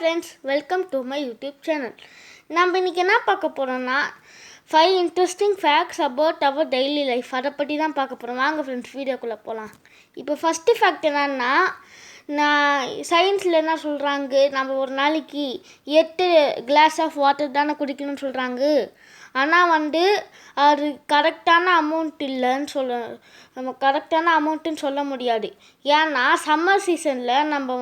friends, welcome to my YouTube channel. நம்ம இன்னைக்கு என்ன பார்க்க போறோம்னா 5 interesting facts about our daily life. அத பத்தி தான் பார்க்க போறோம். வாங்க फ्रेंड्स வீடியோக்குள்ள போலாம். இப்போ ஃபர்ஸ்ட் ஃபேக்ட் என்னன்னா நான் சயின்ஸ்ல என்ன சொல்றாங்க நம்ம ஒரு நாளைக்கு 8 கிளாஸ் ஆஃப் வாட்டர் தான குடிக்கணும்னு சொல்றாங்க. ஆனால் அது கரெக்டான அமௌண்ட் இல்லைன்னு நம்ம கரெக்டான அமௌண்ட்டுன்னு சொல்ல முடியாது. ஏன்னா சம்மர் சீசனில் நம்ம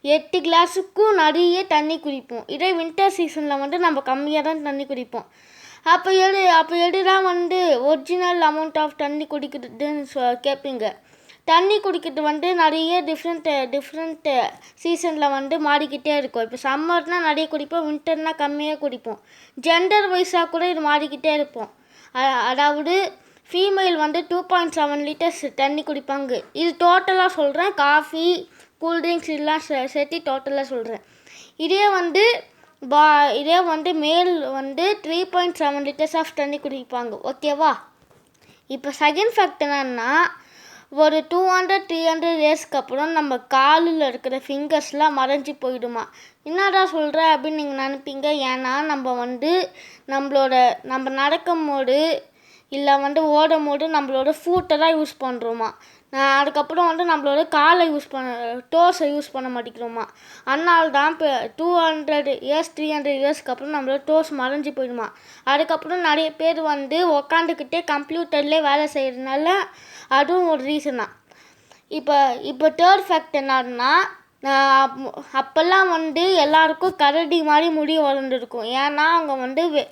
8 கிளாஸுக்கும் நிறைய தண்ணி குடிப்போம். இதே வின்டர் சீசனில் நம்ம கம்மியாக தான் தண்ணி குடிப்போம். அப்போ எதுதான் ஒரிஜினல் அமௌண்ட் ஆஃப் தண்ணி குடிக்கிறதுன்னு கேட்பீங்க. தண்ணி குடிக்கிறது நிறைய டிஃப்ரெண்ட் சீசனில் மாறிக்கிட்டே இருக்கும். இப்போ சம்மர்னால் நிறைய குடிப்போம், வின்டர்னால் கம்மியாக குடிப்போம். ஜெண்டர் வைஸாக கூட இது மாறிக்கிட்டே இருப்போம். அதாவது ஃபீமேல் 2.7 லிட்டர்ஸ் தண்ணி குடிப்பாங்க. இது டோட்டலாக சொல்கிறேன், காஃபி கூல்ட்ரிங்க்ஸ் இதெல்லாம் சேர்த்து டோட்டலாக சொல்கிறேன். இதே மேல் 3.7 லிட்டர்ஸ் ஆஃப் தண்ணி குடிப்பாங்க. ஓகேவா? இப்போ செகண்ட் ஃபேக்ட் என்னன்னா ஒரு 200-300 இயர்ஸ்க்கு அப்புறம் நம்ம காலில் இருக்கிற ஃபிங்கர்ஸ்லாம் மறைஞ்சி போயிடுமா. என்னடா சொல்கிற அப்படின்னு நீங்கள் நினைப்பீங்க. ஏன்னா நம்ம நடக்கும் போது இல்லை ஓடும் போது நம்மளோட ஃபூட்டை தான் யூஸ் பண்ணுறோமா. அதுக்கப்புறம் நம்மளோட காலை டோஸை யூஸ் பண்ண மாட்டேங்கிறோமா. அதனால தான் இப்போ 200 இயர்ஸ் 300 இயர்ஸ்க்கு அப்புறம் நம்மளோட டோஸ் மறைஞ்சி போயிடுமா. அதுக்கப்புறம் நிறைய பேர் உக்காந்துக்கிட்டே கம்ப்யூட்டர்லேயே வேலை செய்கிறதுனால அதுவும் ஒரு ரீசன் தான். இப்போ தேர்ட் ஃபேக்ட் என்னன்னா அப்போல்லாம் எல்லாருக்கும் கரடி மாதிரி முடி வளர்ந்துருக்கும். ஏன்னா அவங்க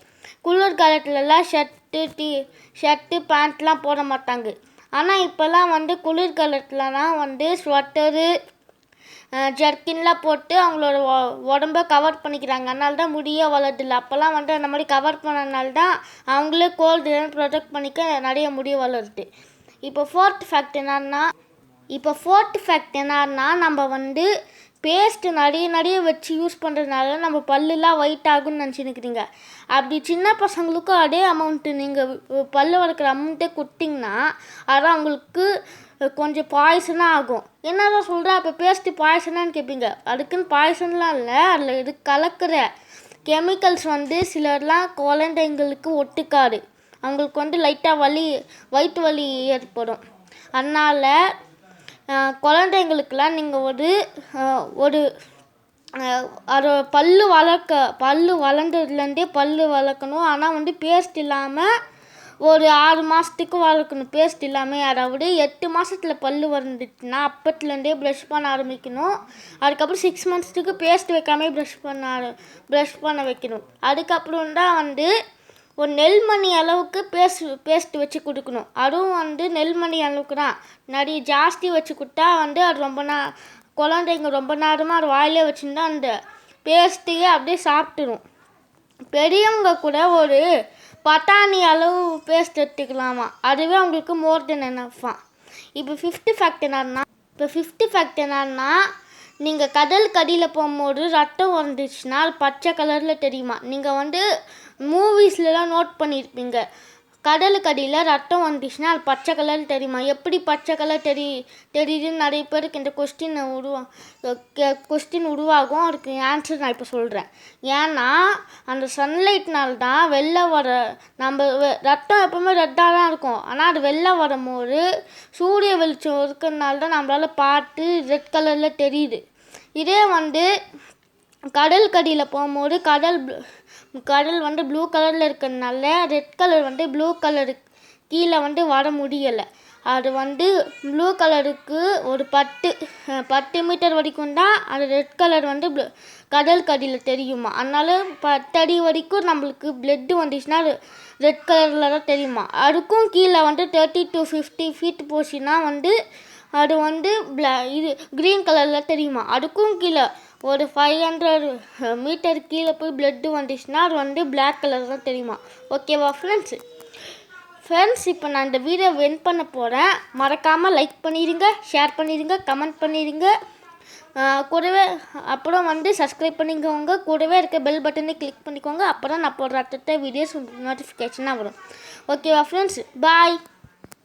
குளிர் காலத்துலலாம் ஷர்ட்டு பேண்ட்லாம் போட மாட்டாங்க. ஆனால் இப்போல்லாம் குளிர் காலத்துலலாம் ஸ்வெட்டரு ஜர்க்கின்லாம் போட்டு அவங்களோட உடம்ப கவர் பண்ணிக்கிறாங்க. அதனால தான் முடியே வளருதில்லை. அப்போல்லாம் அந்த மாதிரி கவர் பண்ணனால தான் அவங்களே கோல்டு ப்ரொடெக்ட் பண்ணிக்க நிறைய முடி வளருது. இப்போ ஃபோர்த் ஃபேக்ட் என்னன்னா நம்ம பேஸ்ட்டு நிறைய வச்சு யூஸ் பண்ணுறதுனால நம்ம பல்லுலாம் ஒயிட் ஆகும்னு நினச்சின்னுக்கிறீங்க. அப்படி சின்ன பசங்களுக்கும் அதே அமௌண்ட்டு நீங்கள் பல்லு வளர்க்குற அமௌண்ட்டே கொடுத்தீங்கன்னா அதான் அவங்களுக்கு கொஞ்சம் பாய்சனாக ஆகும். என்னதான் சொல்கிறேன், அப்போ பேஸ்ட்டு பாய்சனான்னு கேட்பீங்க. அதுக்குன்னு பாய்சன்லாம் இல்லை, அதில் இது கலக்கிற கெமிக்கல்ஸ் சிலர்லாம் குழந்தைங்களுக்கு ஒட்டுக்காது. அவங்களுக்கு லைட்டாக வயிற்று வலி ஏற்படும். அதனால் குழந்தைங்களுக்கெல்லாம் நீங்கள் ஒரு அது பல்லு வளர்ந்ததுலேருந்தே பல்லு வளர்க்கணும். ஆனால் பேஸ்ட் இல்லாமல் ஒரு 6 மாதத்துக்கு வளர்க்கணும். பேஸ்ட் இல்லாமல். அதாவது 8 மாதத்தில் பல்லு வந்துச்சுன்னா அப்பத்துலேருந்தே ப்ரஷ் பண்ண ஆரம்பிக்கணும். அதுக்கப்புறம் 6 மந்த்ஸுக்கு பேஸ்ட் வைக்காமே ப்ரஷ் பண்ண வைக்கணும். அதுக்கப்புறம் தான் ஒரு நெல்மணி அளவுக்கு பேஸ்ட் வச்சு கொடுக்கணும். அதுவும் நெல்மணி அளவுக்கு தான். நிறைய ஜாஸ்தி வச்சு கொடுத்தா அது குழந்தைங்க ரொம்ப நேரமாக அது வாயிலே வச்சுருந்தா அந்த பேஸ்ட்டையே அப்படியே சாப்பிட்டுரும். பெரியவங்க கூட ஒரு பட்டாணி அளவு பேஸ்ட் எடுத்துக்கலாமா. அதுவே அவங்களுக்கு மோர் தென் எனஃபாம். இப்போ ஃபிஃப்த்து ஃபேக்ட் என்னன்னா நீங்கள் கடலுக்கு அடியில் போகும்போது ரத்தம் வந்துச்சுன்னா அது பச்சை கலரில் தெரியுமா. நீங்கள் மூவிஸ்லாம் நோட் பண்ணியிருப்பீங்க. கடலுக்கு அடியில் ரத்தம் வந்துச்சுன்னா அது பச்சை கலர் தெரியுமா. எப்படி பச்சை கலர் தெரியுதுன்னு நிறைய பேருக்கு இந்த கொஸ்டின் உருவாகும். அதுக்கு ஆன்சர் நான் இப்போ சொல்கிறேன். ஏன்னா அந்த சன்லைட்னால தான் நம்ம ரத்தம் எப்பவுமே ரெட்டாக தான் இருக்கும். ஆனால் அது வெளில வரும்போது சூரிய வெளிச்சம் இருக்கிறதுனால தான் நம்மளால் பார்த்து ரெட் கலரில் தெரியுது. இதே கடலுக்கு அடியில் போகும்போது கடல் ப்ளூ கலரில் இருக்கிறதுனால ரெட் கலர் ப்ளூ கலருக்கு கீழே வர முடியலை. அது ப்ளூ கலருக்கு ஒரு 10 மீட்டர் வரைக்கும் தான் அது ரெட் கலர் கடலுக்கு அடியில் தெரியுமா. அதனால 10 அடி வரைக்கும் நம்மளுக்கு பிளட்டு வந்துச்சுன்னா அது ரெட் கலரில் தான் தெரியுமா. அதுக்கும் கீழே 30 to 50 ஃபீட் போச்சுன்னா அது இது க்ரீன் கலரில் தெரியுமா. அதுக்கும் கீழே ஒரு 500 மீட்டர் கீழே போய் பிளட்டு வந்துச்சுன்னா அது பிளாக் கலர் தான் தெரியுமா. ஓகேவா ஃப்ரெண்ட்ஸ், இப்போ நான் இந்த வீடியோ எண்ட் பண்ண போகிறேன். மறக்காமல் லைக் பண்ணிடுங்க, ஷேர் பண்ணிடுங்க, கமெண்ட் பண்ணிடுங்க. கூடவே அப்புறம் சப்ஸ்கிரைப் பண்ணிக்கோங்க. கூடவே இருக்க பெல் பட்டனை கிளிக் பண்ணிக்கோங்க. அப்போ தான் நான் போடுற அடுத்த வீடியோஸ் நோட்டிஃபிகேஷனாக வரும். ஓகேவா ஃப்ரெண்ட்ஸ், பாய்.